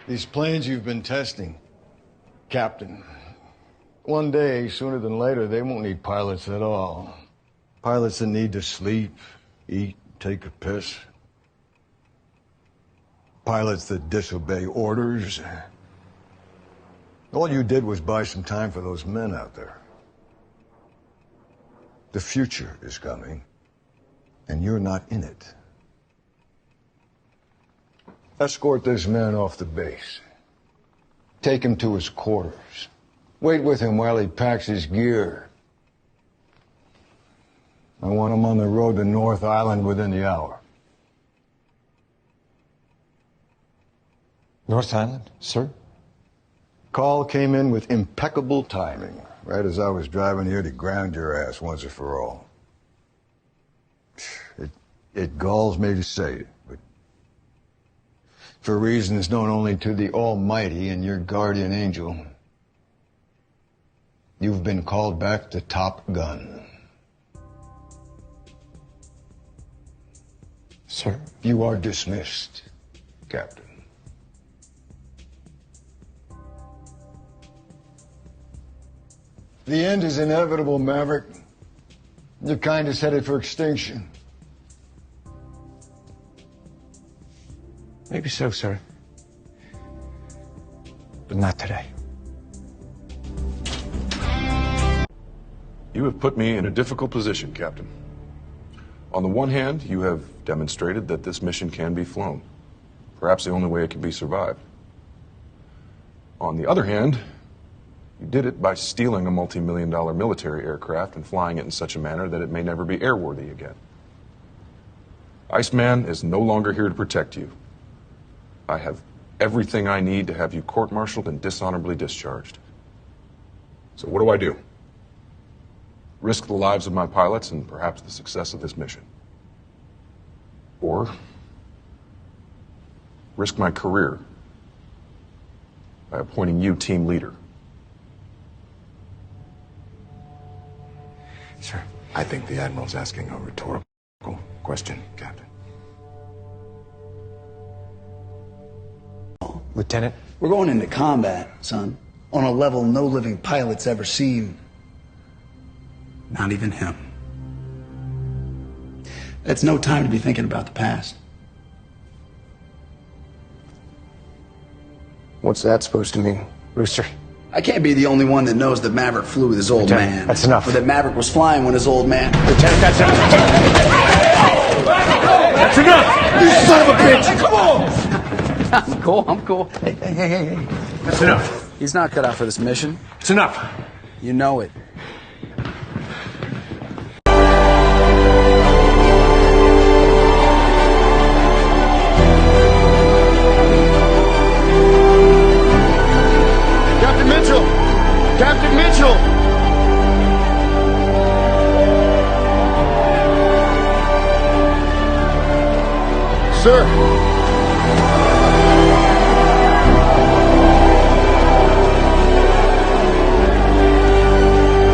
These planes you've been testing, Captain, one day, sooner than later, they won't need pilots at all. Pilots that need to sleep, eat, take a piss. Pilots that disobey orders. All you did was buy some time for those men out there. The future is coming, and you're not in it. Escort this man off the base. Take him to his quarters. Wait with him while he packs his gear. I want him on the road to North Island within the hour. North Island, sir? Call came in with impeccable timing, right as I was driving here to ground your ass once and for all. It galls me to say it, but for reasons known only to the Almighty and your guardian angel, you've been called back to Top Gun. Sir? You are dismissed, Captain. The end is inevitable, Maverick. Your kind is headed for extinction. Maybe so, sir. But not today. You have put me in a difficult position, Captain. On the one hand, you have demonstrated that this mission can be flown. Perhaps the only way it can be survived. On the other hand, you did it by stealing a multi-million-dollar military aircraft and flying it in such a manner that it may never be airworthy again. Iceman is no longer here to protect you. I have everything I need to have you court-martialed and dishonorably discharged. So what do I do? Risk the lives of my pilots and perhaps the success of this mission. Or risk my career by appointing you team leader. Sir. I think the Admiral's asking a rhetorical question, Captain. Lieutenant? We're going into combat, son, on a level no living pilot's ever seen. Not even him. That's no time to be thinking about the past. What's that supposed to mean? Rooster. I can't be the only one that knows that Maverick flew with his old Lieutenant, man. that's enough. Or that Maverick was flying when his old man... Lieutenant, that's enough. That's enough! You son of a bitch! Come on! I'm cool. Hey. That's enough. He's not cut out for this mission. It's enough. You know it. Captain Mitchell! Sir!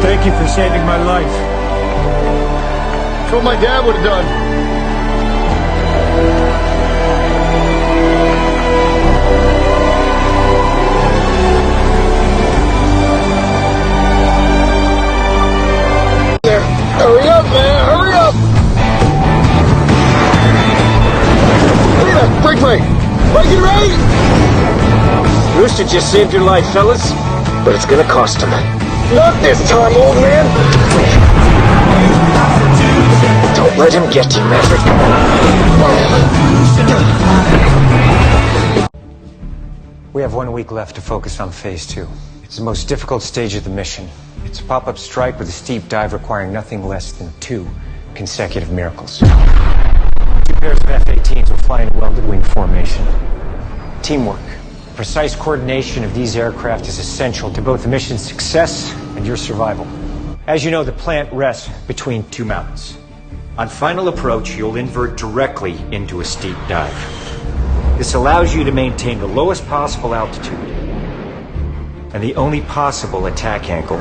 Thank you for saving my life. That's what my dad would have done. Hurry up, man! Hurry up! Look at that! Brake! Break it right! Rooster just saved your life, fellas, but it's gonna cost him. Not this time, old man! Don't let him get you, Maverick. We have 1 week left to focus on Phase 2. It's the most difficult stage of the mission. It's a pop-up strike with a steep dive requiring nothing less than 2 consecutive miracles. 2 pairs of F-18s will fly in a welded wing formation. Teamwork, precise coordination of these aircraft is essential to both the mission's success and your survival. As you know, the plant rests between 2 mountains. On final approach, you'll invert directly into a steep dive. This allows you to maintain the lowest possible altitude and the only possible attack angle.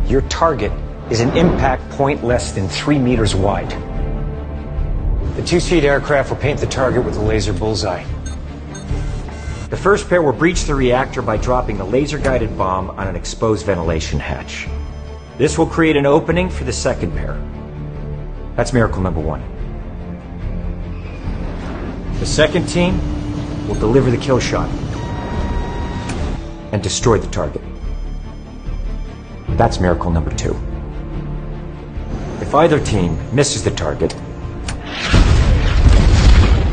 Your target is an impact point less than 3 meters wide. The two-seat aircraft will paint the target with a laser bullseye. The first pair will breach the reactor by dropping a laser-guided bomb on an exposed ventilation hatch. This will create an opening for the second pair. That's miracle number 1. The second team will deliver the kill shot and destroy the target. That's miracle number 2. If either team misses the target,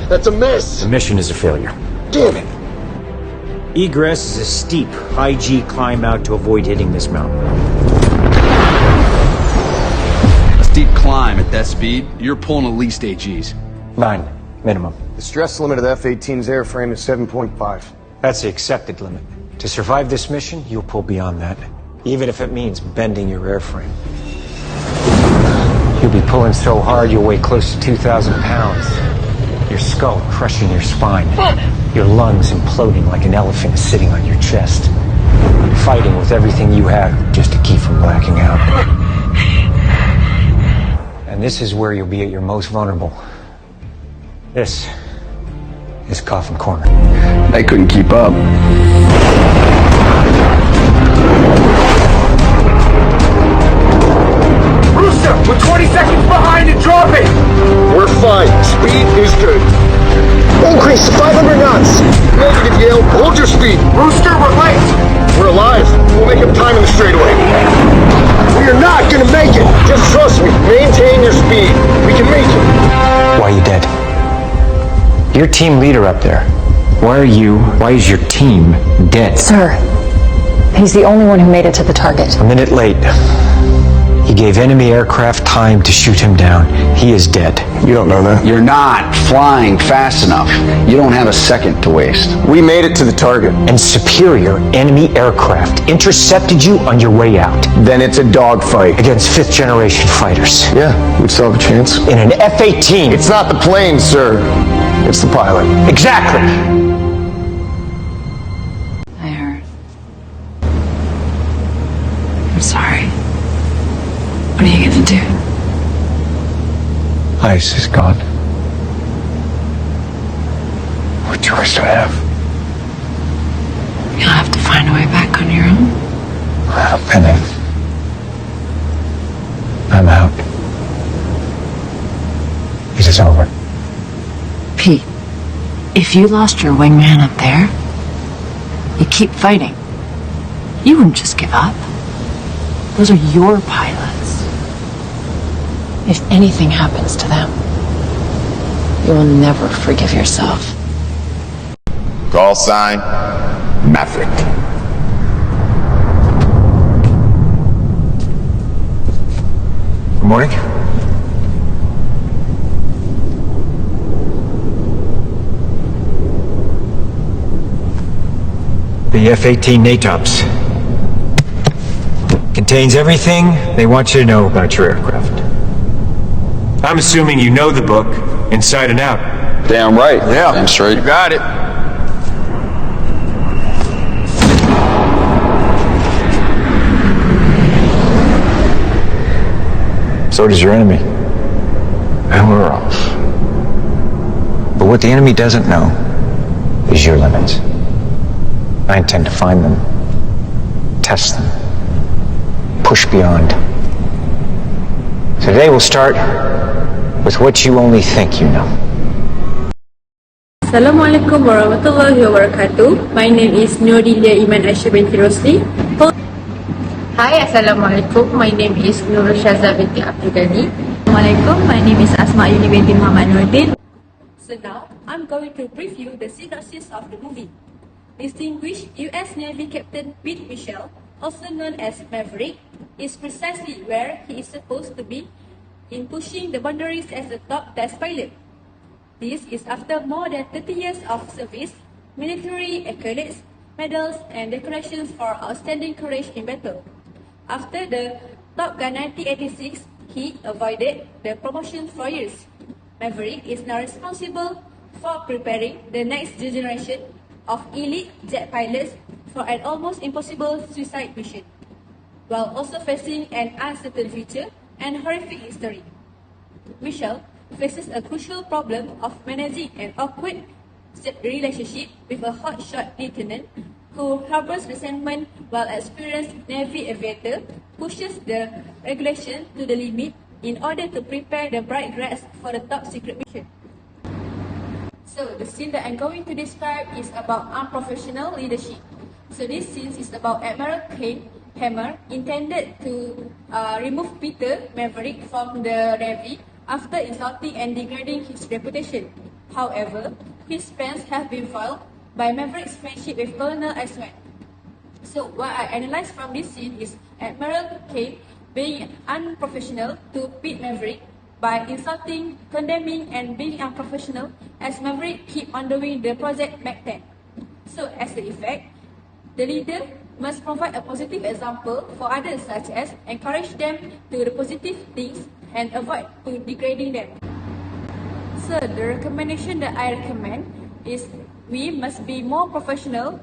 That's a miss! the mission is a failure. Damn it! Egress is a steep, high-G climb out to avoid hitting this mountain. A steep climb at that speed, you're pulling at least 8 Gs. 9, minimum. The stress limit of the F-18's airframe is 7.5. That's the accepted limit. To survive this mission, you'll pull beyond that, even if it means bending your airframe. You'll be pulling so hard you'll weigh close to 2,000 pounds. Your skull crushing your spine. Your lungs imploding like an elephant sitting on your chest. Fighting with everything you have just to keep from blacking out. And this is where you'll be at your most vulnerable. This is Coffin Corner. They couldn't keep up. Rooster, we're 20 seconds behind and dropping! We're fine. Speed is good. Increase to 500 knots. Negative, Yale. Hold your speed. Rooster, we're late. We're alive. We'll make up time in the straightaway. We are not gonna make it. Just trust me. Maintain your speed. We can make it. Why are you dead? You're team leader up there. Why is your team dead? Sir, he's the only one who made it to the target. A minute late. He gave enemy aircraft time to shoot him down. He is dead. You don't know that. You're not flying fast enough. You don't have a second to waste. We made it to the target. And superior enemy aircraft intercepted you on your way out. Then it's a dogfight. Against 5th generation fighters. Yeah, we still have a chance. In an F-18. It's not the plane, sir. It's the pilot. Exactly. I heard. I'm sorry. What are you gonna do? Ice is gone. What choice do I have? You'll have to find a way back on your own. Penny. I'm out. It is over. Pete, if you lost your wingman up there, you keep fighting. You wouldn't just give up. Those are your pilots. If anything happens to them, you will never forgive yourself. Call sign, Maverick. Good morning. The F-18 NATOPS contains everything they want you to know about your aircraft. I'm assuming you know the book inside and out. Damn right. Yeah. Damn straight. You got it. So does your enemy. And we're off. But what the enemy doesn't know is your limits. I intend to find them, test them, push beyond. Today we'll start with what you only think you know. Assalamualaikum warahmatullahi wabarakatuh. My name is Nurilia Iman Aisyah binti Rosli. Hi, Assalamualaikum. My name is Nurul Shaza binti Abdul Ghani. Assalamualaikum. My name is Asma Yuni binti Muhammad Nuruddin. So now, I'm going to brief you the synopsis of the movie. Distinguished U.S. Navy Captain Pete Mitchell, also known as Maverick, is precisely where he is supposed to be in pushing the boundaries as a top test pilot. This is after more than 30 years of service, military accolades, medals, and decorations for outstanding courage in battle. After the Top Gun 1986, he avoided the promotion for years. Maverick is now responsible for preparing the next generation of elite jet pilots for an almost impossible suicide mission, while also facing an uncertain future and horrific history. Mitchell faces a crucial problem of managing an awkward relationship with a hotshot lieutenant who harbors resentment while experienced Navy aviator pushes the regulation to the limit in order to prepare the bride dress for the top secret mission. So the scene that I'm going to describe is about unprofessional leadership. So this scene is about Admiral Kane Hammer intended to remove Peter Maverick from the Navy after insulting and degrading his reputation. However, his plans have been foiled by Maverick's friendship with Colonel Iceman. So what I analyzed from this scene is Admiral Kane being unprofessional to Pete Maverick by insulting, condemning, and being unprofessional as Maverick keep on doing the Project Mac 10. So as the effect, the leader must provide a positive example for others, such as encourage them to do the positive things and avoid to degrading them. So the recommendation that I recommend is we must be more professional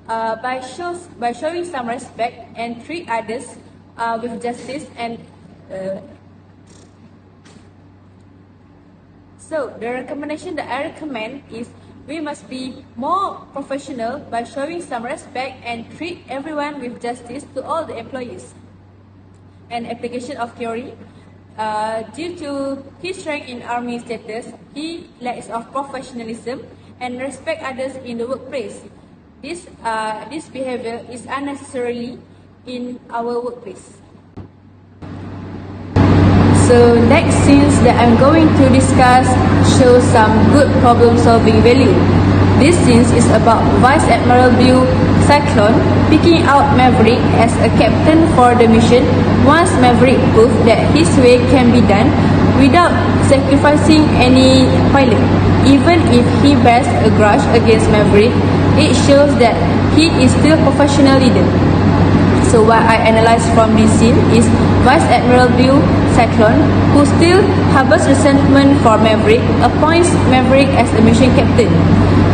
by showing some respect and treat others with justice and So the recommendation that I recommend is we must be more professional by showing some respect and treat everyone with justice to all the employees. An application of theory, due to his rank in army status, he lacks of professionalism and respect others in the workplace. This behavior is unnecessarily in our workplace. So next scenes that I'm going to discuss show some good problem-solving value. This scene is about Vice Admiral Bill Cyclone picking out Maverick as a captain for the mission once Maverick proved that his way can be done without sacrificing any pilot. Even if he bears a grudge against Maverick, it shows that he is still a professional leader. So what I analysed from this scene is Vice Admiral Bill Cyclone, who still harbors resentment for Maverick, appoints Maverick as the mission captain.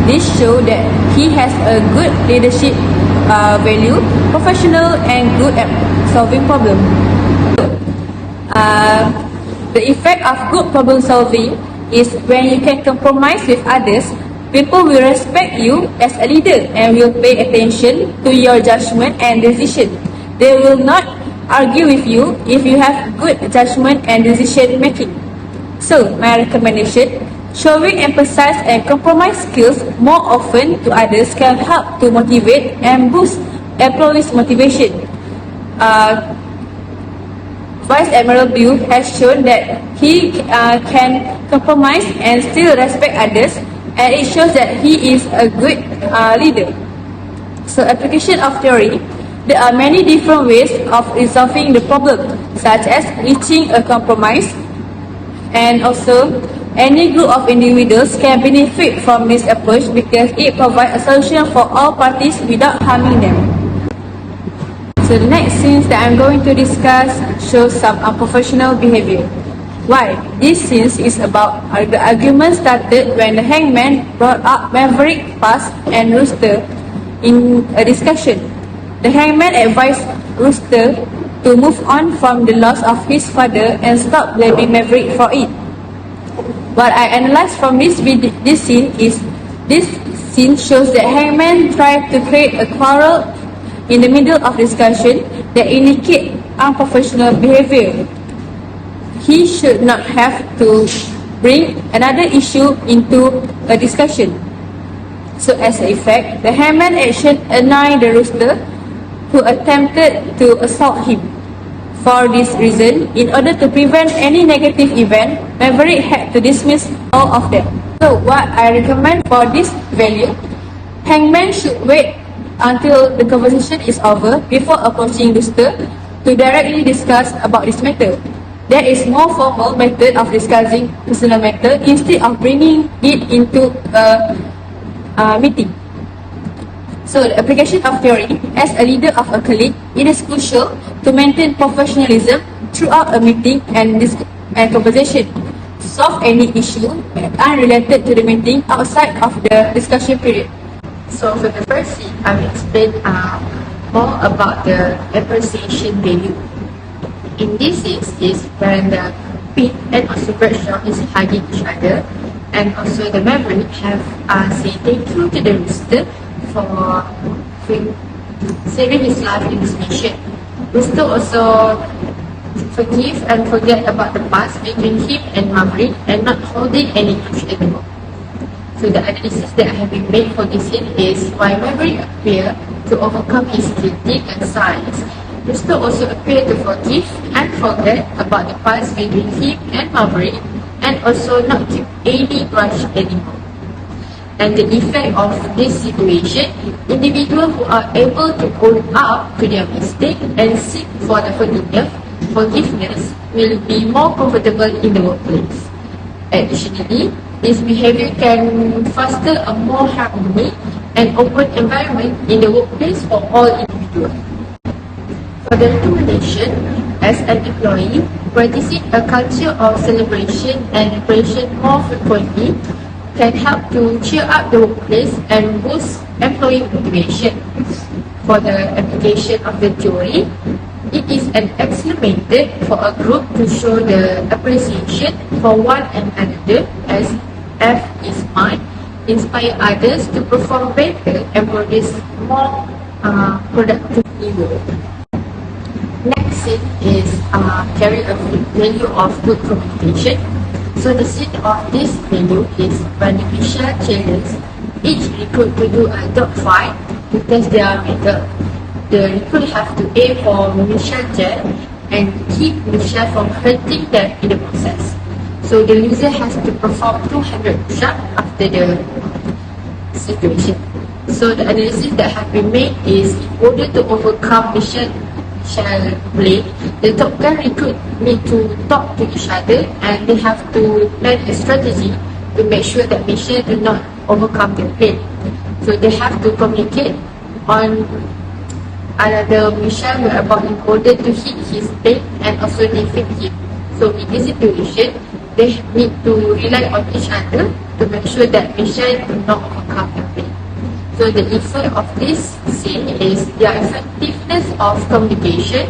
This shows that he has a good leadership value, professional and good at solving problems. The effect of good problem solving is when you can compromise with others, people will respect you as a leader and will pay attention to your judgment and decision. They will not argue with you if you have good judgment and decision making. So, my recommendation, showing emphasis and compromise skills more often to others can help to motivate and boost employees' motivation. Vice Admiral Bill has shown that he can compromise and still respect others, and it shows that he is a good leader. So, application of theory. There are many different ways of resolving the problem, such as reaching a compromise, and also any group of individuals can benefit from this approach because it provides a solution for all parties without harming them. So the next scene that I'm going to discuss shows some unprofessional behavior. Why? This scene is about the argument started when the hangman brought up Maverick Pass and Rooster in a discussion. The hangman advised Rooster to move on from the loss of his father and stop blaming Maverick for it. What I analysed from this scene is this scene shows that hangman tried to create a quarrel in the middle of discussion that indicate unprofessional behavior. He should not have to bring another issue into a discussion. So as an effect, the hangman action annoyed the Rooster, who attempted to assault him. For this reason, in order to prevent any negative event, Maverick had to dismiss all of them. So what I recommend for this value, hangman should wait until the conversation is over before approaching Rooster to directly discuss about this matter. There is more formal method of discussing personal matter instead of bringing it into a meeting. So the application of theory, as a leader of a colleague, it is crucial to maintain professionalism throughout a meeting and conversation. Solve any issue unrelated to the meeting outside of the discussion period. So for the first scene, I will explain more about the appreciation value. In this scene is when the Pete and also Bradshaw is hugging each other, and also the Maverick have say thank you to the Rooster for saving his life in this mission. Rooster also forgive and forget about the past between him and Maverick and not holding any grudge anymore. So the analysis that have been made for this scene is why Maverick appear to overcome his guilty and science. Rooster also appear to forgive and forget about the past between him and Maverick and also not keep any grudge anymore. And the effect of this situation, individuals who are able to own up to their mistake and seek for the forgiveness will be more comfortable in the workplace. Additionally, this behavior can foster a more harmony and open environment in the workplace for all individuals. For the recommendation, as an employee, practicing a culture of celebration and preparation more frequently can help to cheer up the workplace and boost employee motivation. For the application of the theory, it is an excellent method for a group to show the appreciation for one another as F is mine, inspire others to perform better and produce more productive work. Next scene is carry a value of good communication. So the scene of this value is when Michelle challenges each recruit to do a dog fight to test their mettle. The recruit have to aim for Michelle's jet and keep Michelle from hurting them in the process. So the loser has to perform 200 push-ups after the situation. So the analysis that have been made is in order to overcome Michelle's blame, the top gun recruit need to talk to each other and they have to plan a strategy to make sure that Michelle do not overcome their pain. So they have to communicate on another Michelle whereabout in order to hit his pain and also defeat him. So in this situation, they need to rely on each other to make sure that Michelle do not overcome their pain. So the effect of this scene is their effectiveness of communication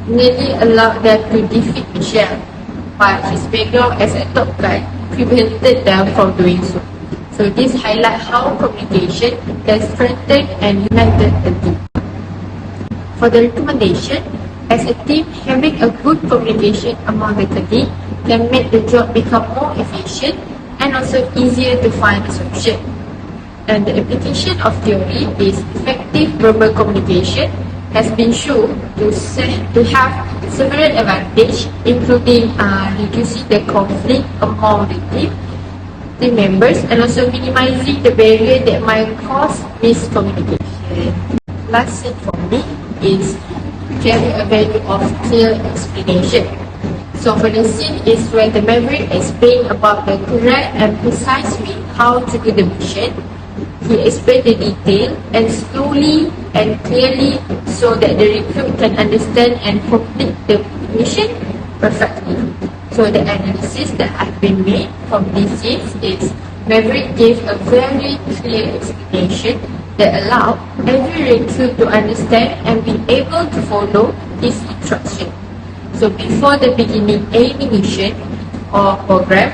nearly allowed them to defeat Michelle, but his background as a top guy prevented them from doing so. So this highlights how communication can strengthen and unite the team. For the recommendation, as a team, having a good communication among the colleagues can make the job become more efficient and also easier to find a solution. And the application of theory is effective verbal communication has been shown to have several advantages, including reducing the conflict among the team members and also minimizing the barrier that might cause miscommunication. Last thing for me is carry a value of clear explanation. So for the scene is where the Maverick explains about the correct and precise way how to do the mission. He explained the detail and slowly and clearly so that the recruit can understand and complete the mission perfectly. So the analysis that has been made from this scene is Maverick gave a very clear explanation that allowed every recruit to understand and be able to follow his instruction. So before the beginning any mission or program,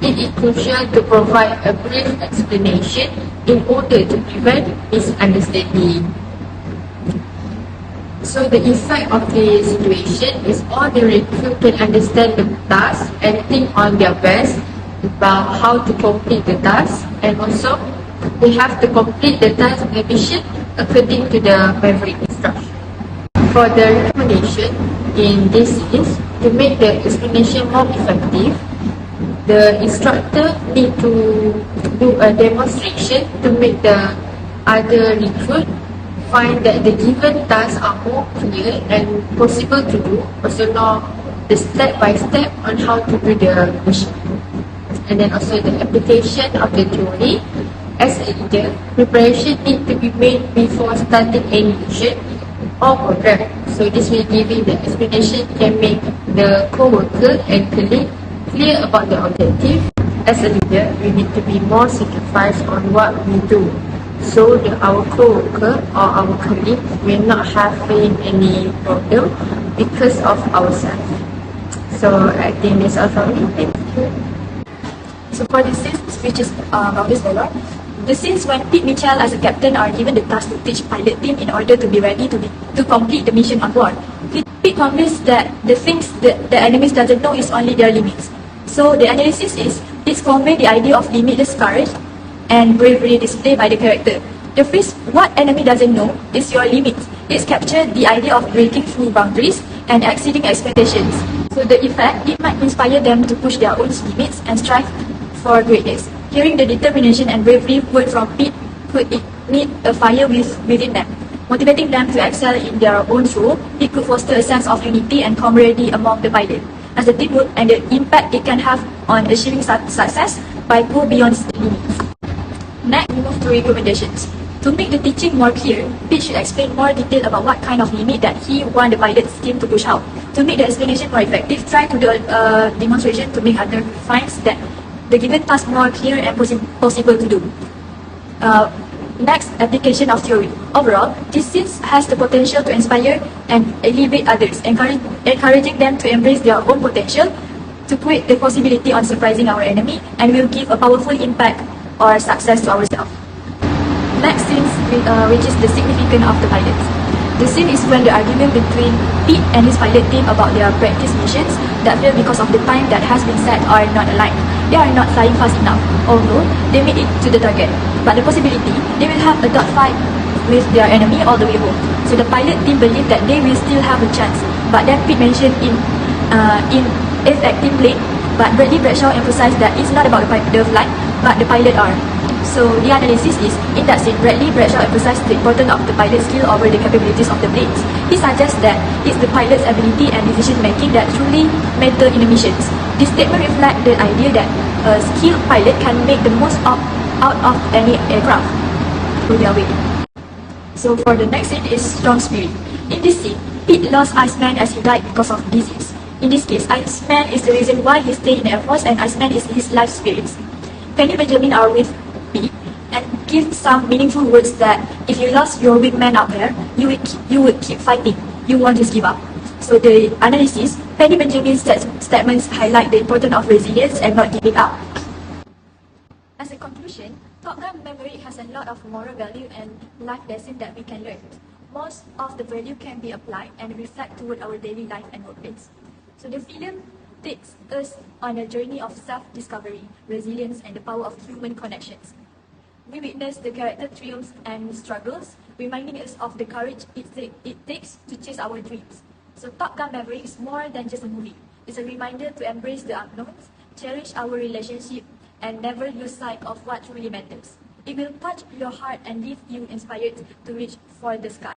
it is crucial to provide a brief explanation in order to prevent misunderstanding. So the effect of the situation is all the recruits can understand the task and think on their best about how to complete the task, and also they have to complete the task and mission according to the Maverick instruction. For the recommendation in this is to make the explanation more effective, the instructor need to do a demonstration to make the other recruit find that the given tasks are more clear and possible to do, also know the step by step on how to do the mission. And then also the application of the theory. As a leader, preparation need to be made before starting any mission or program. So this will give you the explanation can make the co-worker and colleague clear about the objective. As a leader, we need to be more sacrificed on what we do, so that our co-worker or our colleague will not have any problem because of ourselves. So I think that's all from me. Thank you. So for the scenes which is of this dialogue, the scenes when Pete Mitchell as a captain are given the task to teach pilot team in order to be ready to complete the mission on board. Pete conveys that the things that the enemies doesn't know is only their limits. So the analysis is, it's convey the idea of limitless courage and bravery displayed by the character. The phrase, what enemy doesn't know, is your limit. It's captured the idea of breaking through boundaries and exceeding expectations. So the effect, it might inspire them to push their own limits and strive for greatness. Hearing the determination and bravery word from Pete could ignite a fire within them, motivating them to excel in their own role. It could foster a sense of unity and camaraderie among the pilot, as the teamwork and the impact it can have on achieving success by go beyond the limits. Next, we move to recommendations. To make the teaching more clear, Pete should explain more detail about what kind of limit that he want the pilot's team to push out. To make the explanation more effective, try to do a demonstration to make other finds that the given task more clear and possible to do. Next, application of theory. Overall, this scene has the potential to inspire and elevate others, encouraging them to embrace their own potential, to create the possibility on surprising our enemy, and will give a powerful impact or success to ourselves. Next scene, which is the significance of the pilots. The scene is when the argument between Pete and his pilot team about their practice missions that fail because of the time that has been set are not aligned. They are not flying fast enough, although they made it to the target. But the possibility, they will have a dogfight with their enemy all the way home. So the pilot team believe that they will still have a chance. But then Pete mentioned in active plane, but Bradley Bradshaw emphasized that it's not about the flight, but the pilot are. So the analysis is, in that scene, Bradley Bradshaw emphasized the importance of the pilot's skill over the capabilities of the blades. He suggests that it's the pilot's ability and decision making that truly matter in the missions. This statement reflects the idea that a skilled pilot can make the most out of any aircraft through their way. So for the next scene is strong spirit. In this scene, Pete lost Iceman as he died because of disease. In this case, Iceman is the reason why he stayed in the Air Force, and Iceman is his life spirits. Penny Benjamin are with Pete and give some meaningful words that if you lost your wingman out there, you would keep fighting. You won't just give up. So the analysis, Penny Benjamin's statements highlight the importance of resilience and not giving up. As a conclusion, Top Gun Maverick has a lot of moral value and life lessons that we can learn. Most of the value can be applied and reflect toward our daily life and workplace. So the film takes us on a journey of self-discovery, resilience, and the power of human connections. We witness the character triumphs and struggles, reminding us of the courage it takes to chase our dreams. So Top Gun Maverick is more than just a movie. It's a reminder to embrace the unknowns, cherish our relationship, and never lose sight of what truly matters. It will touch your heart and leave you inspired to reach for the sky.